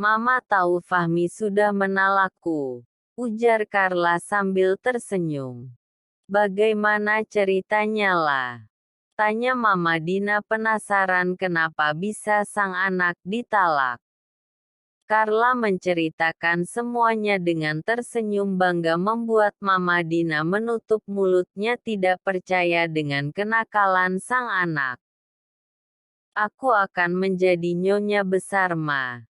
Mama tahu Fahmi sudah menalakku, ujar Carla sambil tersenyum. Bagaimana ceritanya lah? Tanya Mama Dina penasaran kenapa bisa sang anak ditalak. Carla menceritakan semuanya dengan tersenyum bangga membuat Mama Dina menutup mulutnya tidak percaya dengan kenakalan sang anak. Aku akan menjadi nyonya besar Ma.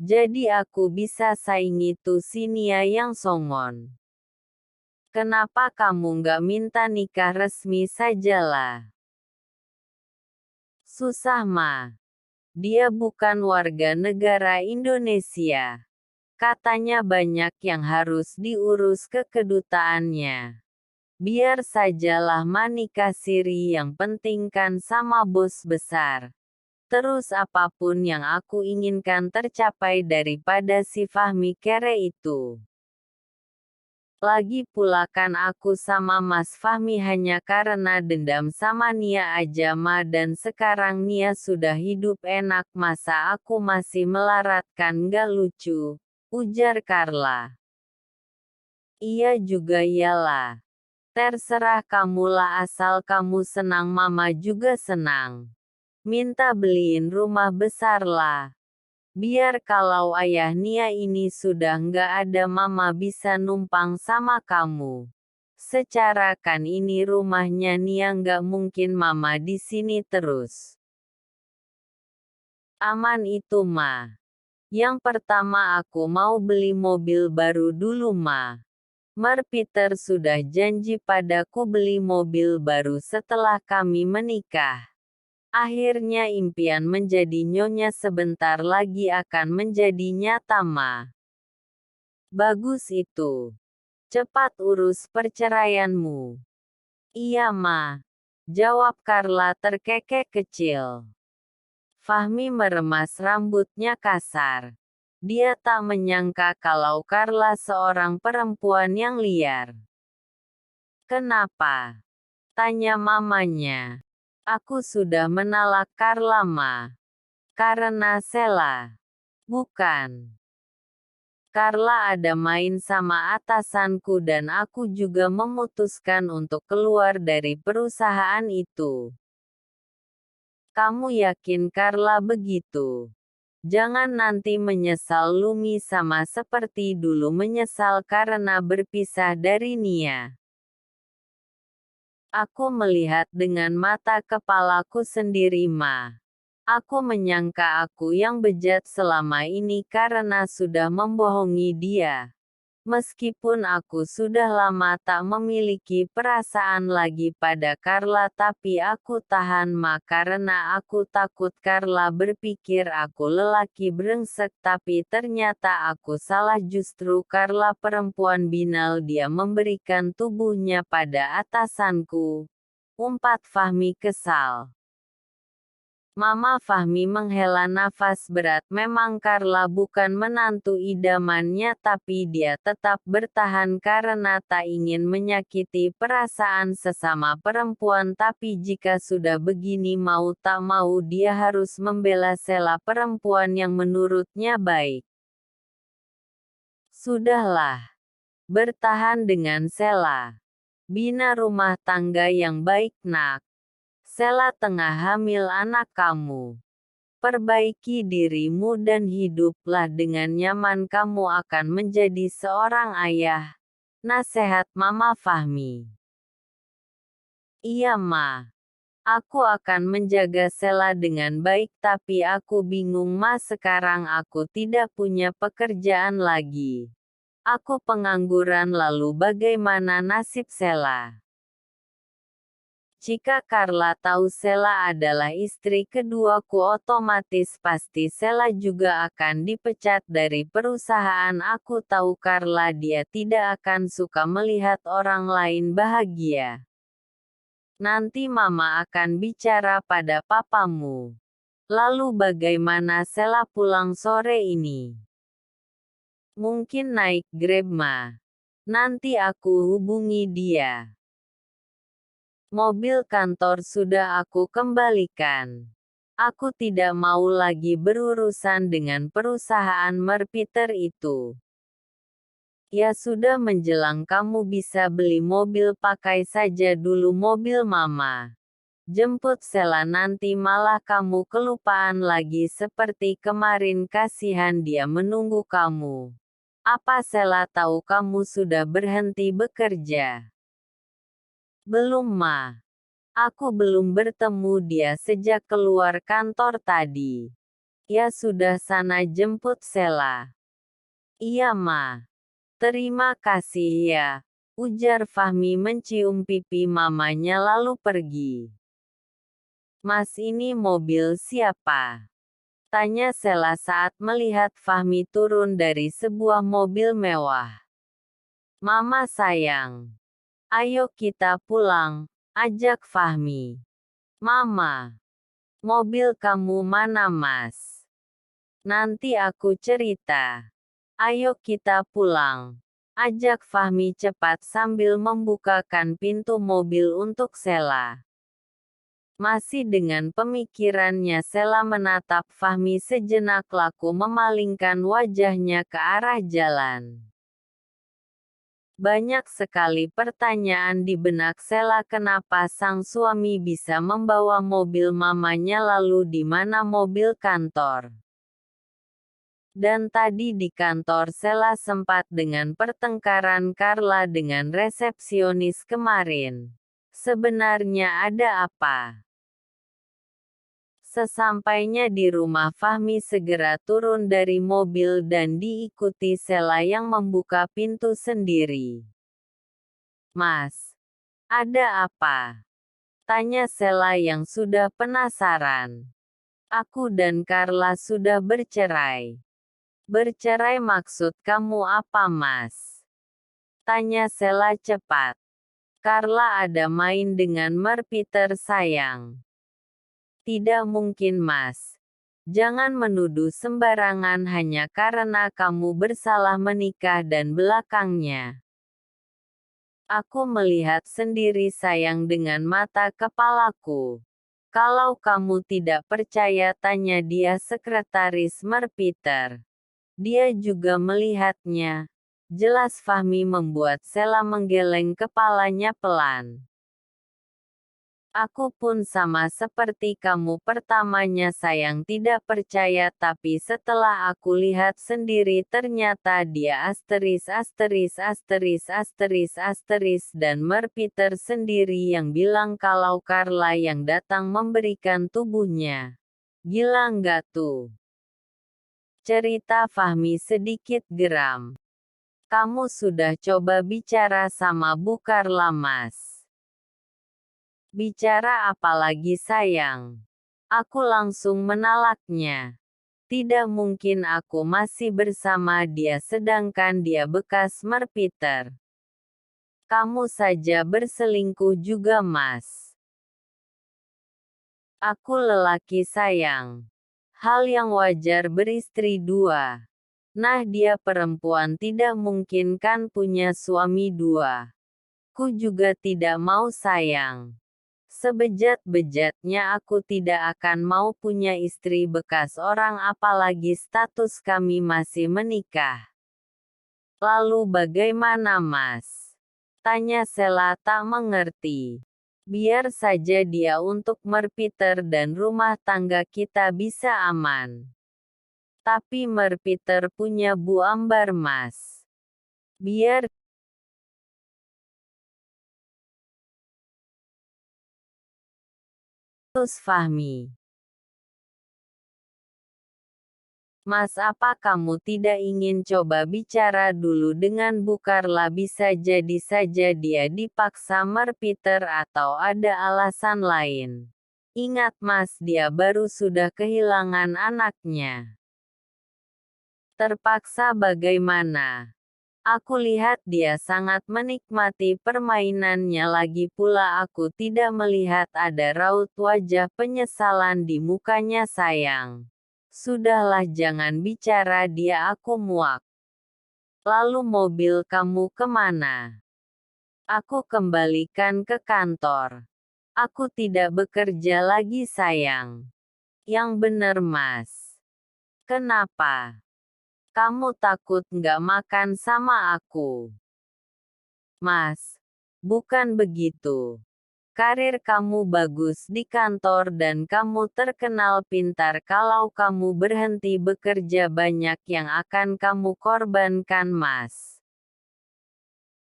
Jadi aku bisa saingi tuh si Nia yang songon. Kenapa kamu nggak minta nikah resmi sajalah? Susah Ma. Dia bukan warga negara Indonesia. Katanya banyak yang harus diurus ke kedutaannya. Biar sajalah Ma nikah siri, yang penting kan sama bos besar. Terus apapun yang aku inginkan tercapai daripada si Fahmi kere itu. Lagi pula kan aku sama Mas Fahmi hanya karena dendam sama Nia aja Ma, dan sekarang Nia sudah hidup enak masa aku masih melaratkan, gak lucu, ujar Carla. Iya juga iyalah. Terserah kamulah asal kamu senang Mama juga senang. Minta beliin rumah besar lah. Biar kalau ayah Nia ini sudah nggak ada Mama bisa numpang sama kamu. Secara kan ini rumahnya Nia, nggak mungkin Mama di sini terus. Aman itu Ma. Yang pertama aku mau beli mobil baru dulu Ma. Mar Peter sudah janji padaku beli mobil baru setelah kami menikah. Akhirnya impian menjadi nyonya sebentar lagi akan menjadi nyata Ma. Bagus itu. Cepat urus perceraianmu. Iya Ma. Jawab Carla terkekeh kecil. Fahmi meremas rambutnya kasar. Dia tak menyangka kalau Carla seorang perempuan yang liar. Kenapa? Tanya mamanya. Aku sudah menalak Carla Ma. Karena Sela. Bukan. Carla ada main sama atasanku dan aku juga memutuskan untuk keluar dari perusahaan itu. Kamu yakin Carla begitu? Jangan nanti menyesal Lumi sama seperti dulu menyesal karena berpisah dari Nia. Aku melihat dengan mata kepalaku sendiri Ma. Aku menyangka aku yang bejat selama ini karena sudah membohongi dia. Meskipun aku sudah lama tak memiliki perasaan lagi pada Carla, tapi aku tahan Ma karena aku takut Carla berpikir aku lelaki brengsek, tapi ternyata aku salah, justru Carla perempuan binal, dia memberikan tubuhnya pada atasanku. Umpat Fahmi kesal. Mama Fahmi menghela nafas berat, memang Carla bukan menantu idamannya tapi dia tetap bertahan karena tak ingin menyakiti perasaan sesama perempuan, tapi jika sudah begini mau tak mau dia harus membela Sela, perempuan yang menurutnya baik. Sudahlah. Bertahan dengan Sela. Bina rumah tangga yang baik Nak. Sela tengah hamil anak kamu. Perbaiki dirimu dan hiduplah dengan nyaman, kamu akan menjadi seorang ayah. Nasihat Mama Fahmi. Iya Ma. Aku akan menjaga Sela dengan baik, tapi aku bingung Ma, sekarang aku tidak punya pekerjaan lagi. Aku pengangguran, lalu bagaimana nasib Sela? Jika Carla tahu Sela adalah istri keduaku, otomatis pasti Sela juga akan dipecat dari perusahaan. Aku tahu Carla, dia tidak akan suka melihat orang lain bahagia. Nanti Mama akan bicara pada papamu. Lalu bagaimana Sela pulang sore ini? Mungkin naik Grab Ma. Nanti aku hubungi dia. Mobil kantor sudah aku kembalikan. Aku tidak mau lagi berurusan dengan perusahaan Merpiter itu. Ya sudah menjelang kamu bisa beli mobil pakai saja dulu mobil mama. Jemput Sheila nanti malah kamu kelupaan lagi seperti kemarin kasihan dia menunggu kamu. Apa Sheila tahu kamu sudah berhenti bekerja? Belum ma. Aku belum bertemu dia sejak keluar kantor tadi. Ya sudah sana jemput Sheila. Iya ma. Terima kasih ya, ujar Fahmi mencium pipi mamanya lalu pergi. Mas ini mobil siapa? Tanya Sheila saat melihat Fahmi turun dari sebuah mobil mewah. Mama sayang. Ayo kita pulang, ajak Fahmi. Mama. Mobil kamu mana mas? Nanti aku cerita. Ayo kita pulang. Ajak Fahmi cepat sambil membukakan pintu mobil untuk Sheila. Masih dengan pemikirannya Sheila menatap Fahmi sejenak lalu memalingkan wajahnya ke arah jalan. Banyak sekali pertanyaan di benak Sheila kenapa sang suami bisa membawa mobil mamanya lalu di mana mobil kantor. Dan tadi di kantor Sheila sempat dengan pertengkaran Carla dengan resepsionis kemarin. Sebenarnya ada apa? Sesampainya di rumah Fahmi segera turun dari mobil dan diikuti Sheila yang membuka pintu sendiri. Mas, ada apa? Tanya Sheila yang sudah penasaran. Aku dan Carla sudah bercerai. Bercerai maksud kamu apa mas? Tanya Sheila cepat. Carla ada main dengan Merpiter sayang. Tidak mungkin mas. Jangan menuduh sembarangan hanya karena kamu bersalah menikah dan belakangnya. Aku melihat sendiri sayang dengan mata kepalaku. Kalau kamu tidak percaya tanya dia sekretaris Merpiter. Dia juga melihatnya. Jelas Fahmi membuat Sheila menggeleng kepalanya pelan. Aku pun sama seperti kamu pertamanya sayang tidak percaya tapi setelah aku lihat sendiri ternyata dia dan Merpiter sendiri yang bilang kalau Carla yang datang memberikan tubuhnya. Gila nggak tuh? Cerita Fahmi sedikit geram. Kamu sudah coba bicara sama Bu Carla mas? Bicara apa lagi sayang? Aku langsung menolaknya. Tidak mungkin aku masih bersama dia sedangkan dia bekas Merpiter. Kamu saja berselingkuh juga mas. Aku lelaki sayang. Hal yang wajar beristri dua. Nah dia perempuan tidak mungkin kan punya suami dua. Ku juga tidak mau sayang. Sebejat-bejatnya aku tidak akan mau punya istri bekas orang apalagi status kami masih menikah. Lalu bagaimana mas? Tanya Sheila tak mengerti. Biar saja dia untuk Merpiter dan rumah tangga kita bisa aman. Tapi Merpiter punya Bu Ambar mas. Biar terus Fahmi. Mas apa kamu tidak ingin coba bicara dulu dengan Bu Carla bisa jadi saja dia dipaksa Merpiter atau ada alasan lain. Ingat mas dia baru sudah kehilangan anaknya. Terpaksa bagaimana? Aku lihat dia sangat menikmati permainannya lagi pula aku tidak melihat ada raut wajah penyesalan di mukanya sayang. Sudahlah jangan bicara dia aku muak. Lalu mobil kamu kemana? Aku kembalikan ke kantor. Aku tidak bekerja lagi sayang. Yang bener Mas. Kenapa? Kamu takut nggak makan sama aku? Mas, bukan begitu. Karir kamu bagus di kantor dan kamu terkenal pintar. Kalau kamu berhenti bekerja banyak yang akan kamu korbankan Mas.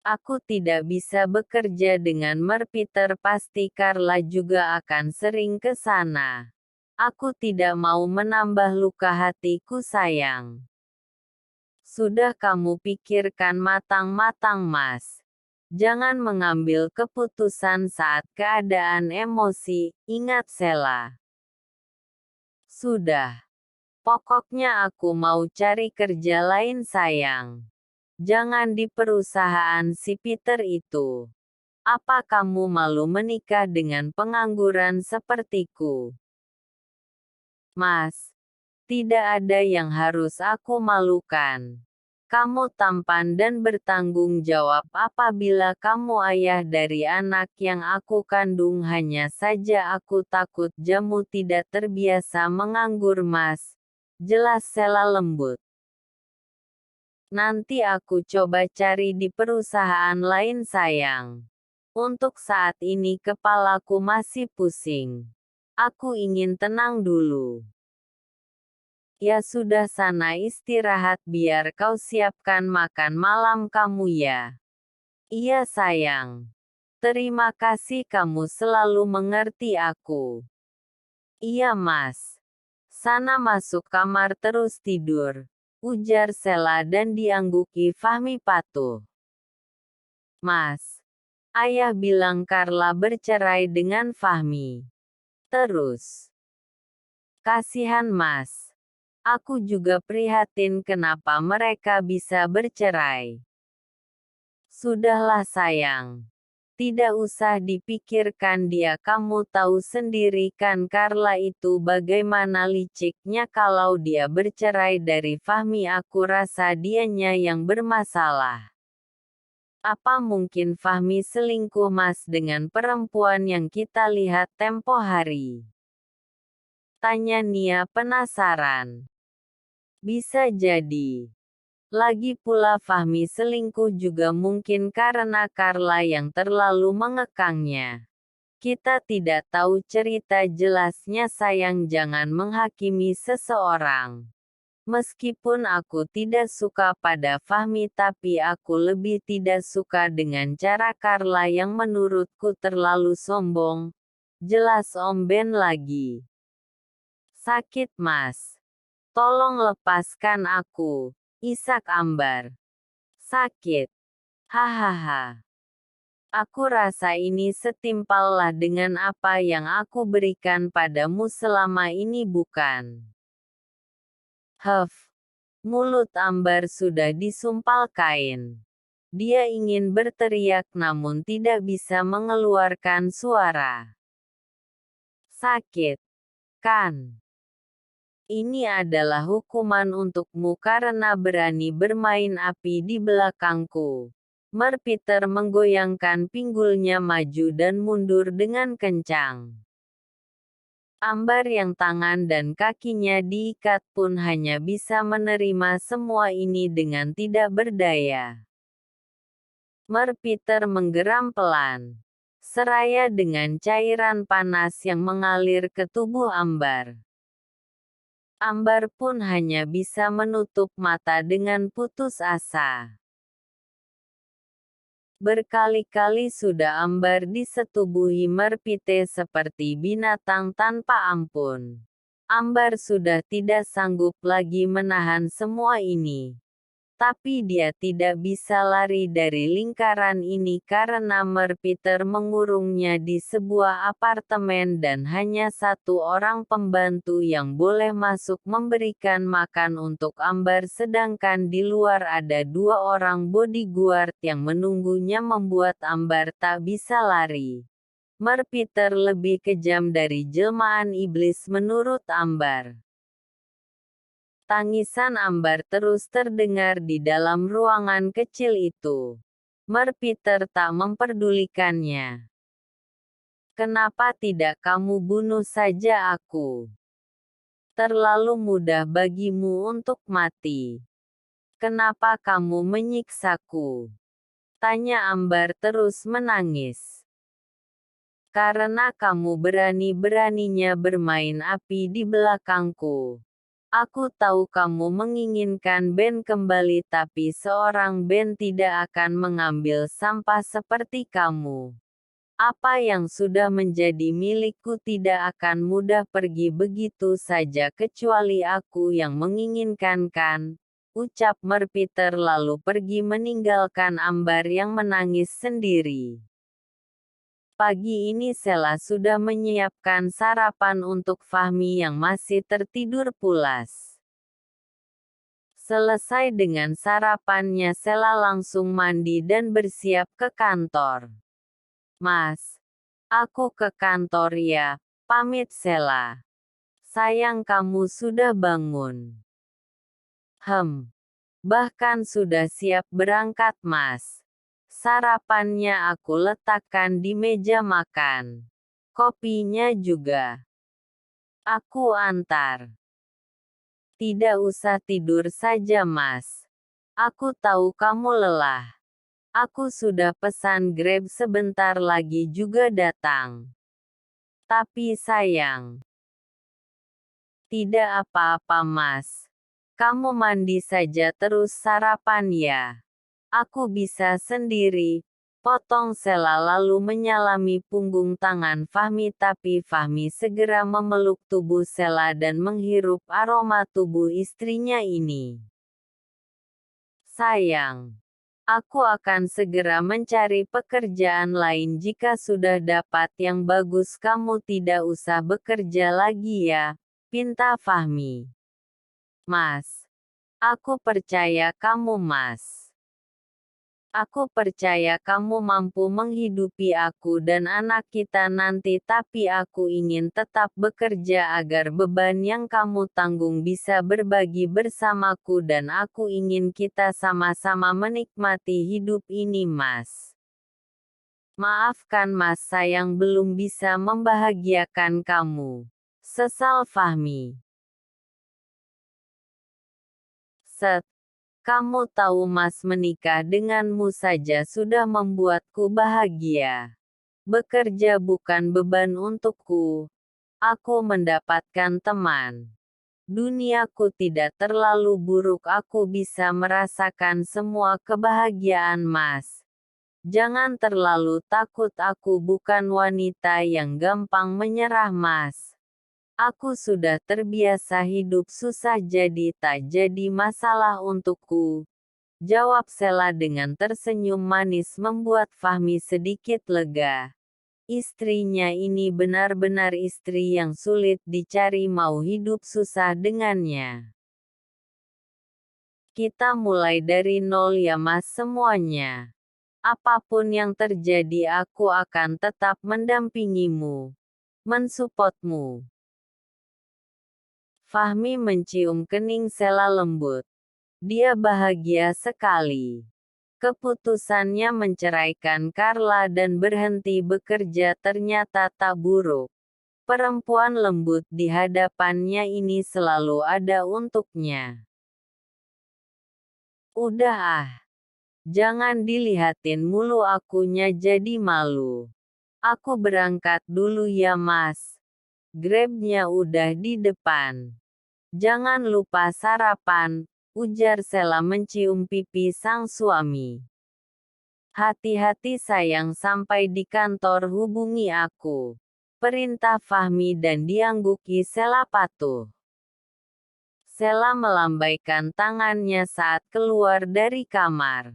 Aku tidak bisa bekerja dengan Merpeter. Pasti Carla juga akan sering ke sana. Aku tidak mau menambah luka hatiku sayang. Sudah kamu pikirkan matang-matang Mas. Jangan mengambil keputusan saat keadaan emosi, ingat Sheila. Sudah. Pokoknya aku mau cari kerja lain sayang. Jangan di perusahaan si Peter itu. Apa kamu malu menikah dengan pengangguran sepertiku? Mas, tidak ada yang harus aku malukan. Kamu tampan dan bertanggung jawab. Apabila kamu ayah dari anak yang aku kandung, hanya saja aku takut jamu tidak terbiasa menganggur Mas. Jelas Sheila lembut. Nanti aku coba cari di perusahaan lain sayang. Untuk saat ini kepalaku masih pusing. Aku ingin tenang dulu. Ya sudah sana istirahat biar kau siapkan makan malam kamu ya. Iya sayang. Terima kasih kamu selalu mengerti aku. Iya Mas. Sana masuk kamar terus tidur. Ujar Sheila dan diangguki Fahmi patuh. Mas. Ayah bilang Carla bercerai dengan Fahmi. Terus. Kasihan Mas. Aku juga prihatin kenapa mereka bisa bercerai. Sudahlah sayang. Tidak usah dipikirkan dia, kamu tahu sendiri kan Carla itu bagaimana liciknya. Kalau dia bercerai dari Fahmi aku rasa dianya yang bermasalah. Apa mungkin Fahmi selingkuh Mas dengan perempuan yang kita lihat tempo hari? Tanya Nia penasaran. Bisa jadi. Lagi pula Fahmi selingkuh juga mungkin karena Carla yang terlalu mengekangnya. Kita tidak tahu cerita jelasnya sayang, jangan menghakimi seseorang. Meskipun aku tidak suka pada Fahmi tapi aku lebih tidak suka dengan cara Carla yang menurutku terlalu sombong. Jelas Om Ben lagi. Sakit Mas. Tolong lepaskan aku. Isak Ambar. Sakit. Hahaha. Aku rasa ini setimpallah dengan apa yang aku berikan padamu selama ini bukan? Huff. Mulut Ambar sudah disumpal kain. Dia ingin berteriak namun tidak bisa mengeluarkan suara. Sakit. Kan? Ini adalah hukuman untukmu karena berani bermain api di belakangku. Merpeter menggoyangkan pinggulnya maju dan mundur dengan kencang. Ambar yang tangan dan kakinya diikat pun hanya bisa menerima semua ini dengan tidak berdaya. Merpeter menggeram pelan. Seraya dengan cairan panas yang mengalir ke tubuh Ambar. Ambar pun hanya bisa menutup mata dengan putus asa. Berkali-kali sudah Ambar disetubuhi Merpite seperti binatang tanpa ampun. Ambar sudah tidak sanggup lagi menahan semua ini. Tapi dia tidak bisa lari dari lingkaran ini karena Merpeter mengurungnya di sebuah apartemen dan hanya satu orang pembantu yang boleh masuk memberikan makan untuk Ambar sedangkan di luar ada dua orang bodyguard yang menunggunya membuat Ambar tak bisa lari. Merpeter lebih kejam dari jelmaan iblis menurut Ambar. Tangisan Ambar terus terdengar di dalam ruangan kecil itu. Merpeter tak memperdulikannya. Kenapa tidak kamu bunuh saja aku? terlalu mudah bagimu untuk mati. Kenapa kamu menyiksaku? Tanya Ambar terus menangis. Karena kamu berani-beraninya bermain api di belakangku. Aku tahu kamu menginginkan Ben kembali, tapi seorang Ben tidak akan mengambil sampah seperti kamu. Apa yang sudah menjadi milikku tidak akan mudah pergi begitu saja kecuali aku yang menginginkan, kan? Ucap Merpeter lalu pergi meninggalkan Ambar yang menangis sendiri. Pagi ini Sela sudah menyiapkan sarapan untuk Fahmi yang masih tertidur pulas. Selesai dengan sarapannya, Sela langsung mandi dan bersiap ke kantor. Mas, aku ke kantor ya, pamit Sela. Sayang kamu sudah bangun. Bahkan sudah siap berangkat Mas. Sarapannya aku letakkan di meja makan. Kopinya juga. Aku antar. Tidak usah tidur saja Mas. Aku tahu kamu lelah. Aku sudah pesan Grab, sebentar lagi juga datang. Tapi sayang. Tidak apa-apa Mas. Kamu mandi saja terus sarapan ya. Aku bisa sendiri, potong Sela lalu menyalami punggung tangan Fahmi, tapi Fahmi segera memeluk tubuh Sela dan menghirup aroma tubuh istrinya ini. Sayang, aku akan segera mencari pekerjaan lain jika sudah dapat yang bagus. Kamu tidak usah bekerja lagi ya, pinta Fahmi. Mas, aku percaya kamu Mas. Aku percaya kamu mampu menghidupi aku dan anak kita nanti, tapi aku ingin tetap bekerja agar beban yang kamu tanggung bisa berbagi bersamaku, dan aku ingin kita sama-sama menikmati hidup ini Mas. Maafkan Mas, sayang belum bisa membahagiakan kamu. Sesal Fahmi. Kamu tahu Mas, menikah denganmu saja sudah membuatku bahagia. Bekerja bukan beban untukku. Aku mendapatkan teman. Duniaku tidak terlalu buruk, aku bisa merasakan semua kebahagiaan Mas. Jangan terlalu takut, aku bukan wanita yang gampang menyerah Mas. Aku sudah terbiasa hidup susah, jadi tak jadi masalah untukku. Jawab Sela dengan tersenyum manis, membuat Fahmi sedikit lega. Istrinya ini benar-benar istri yang sulit dicari, mau hidup susah dengannya. Kita mulai dari nol ya Mas semuanya. Apapun yang terjadi aku akan tetap mendampingimu. Mensupportmu. Fahmi mencium kening Sela lembut. Dia bahagia sekali. Keputusannya menceraikan Carla dan berhenti bekerja ternyata tak buruk. Perempuan lembut di hadapannya ini selalu ada untuknya. Udah jangan dilihatin mulu, akunya jadi malu. Aku berangkat dulu ya Mas. Grabnya udah di depan. Jangan lupa sarapan, ujar Sela mencium pipi sang suami. Hati-hati sayang, sampai di kantor hubungi aku. Perintah Fahmi dan diangguki Sela patuh. Sela melambaikan tangannya saat keluar dari kamar.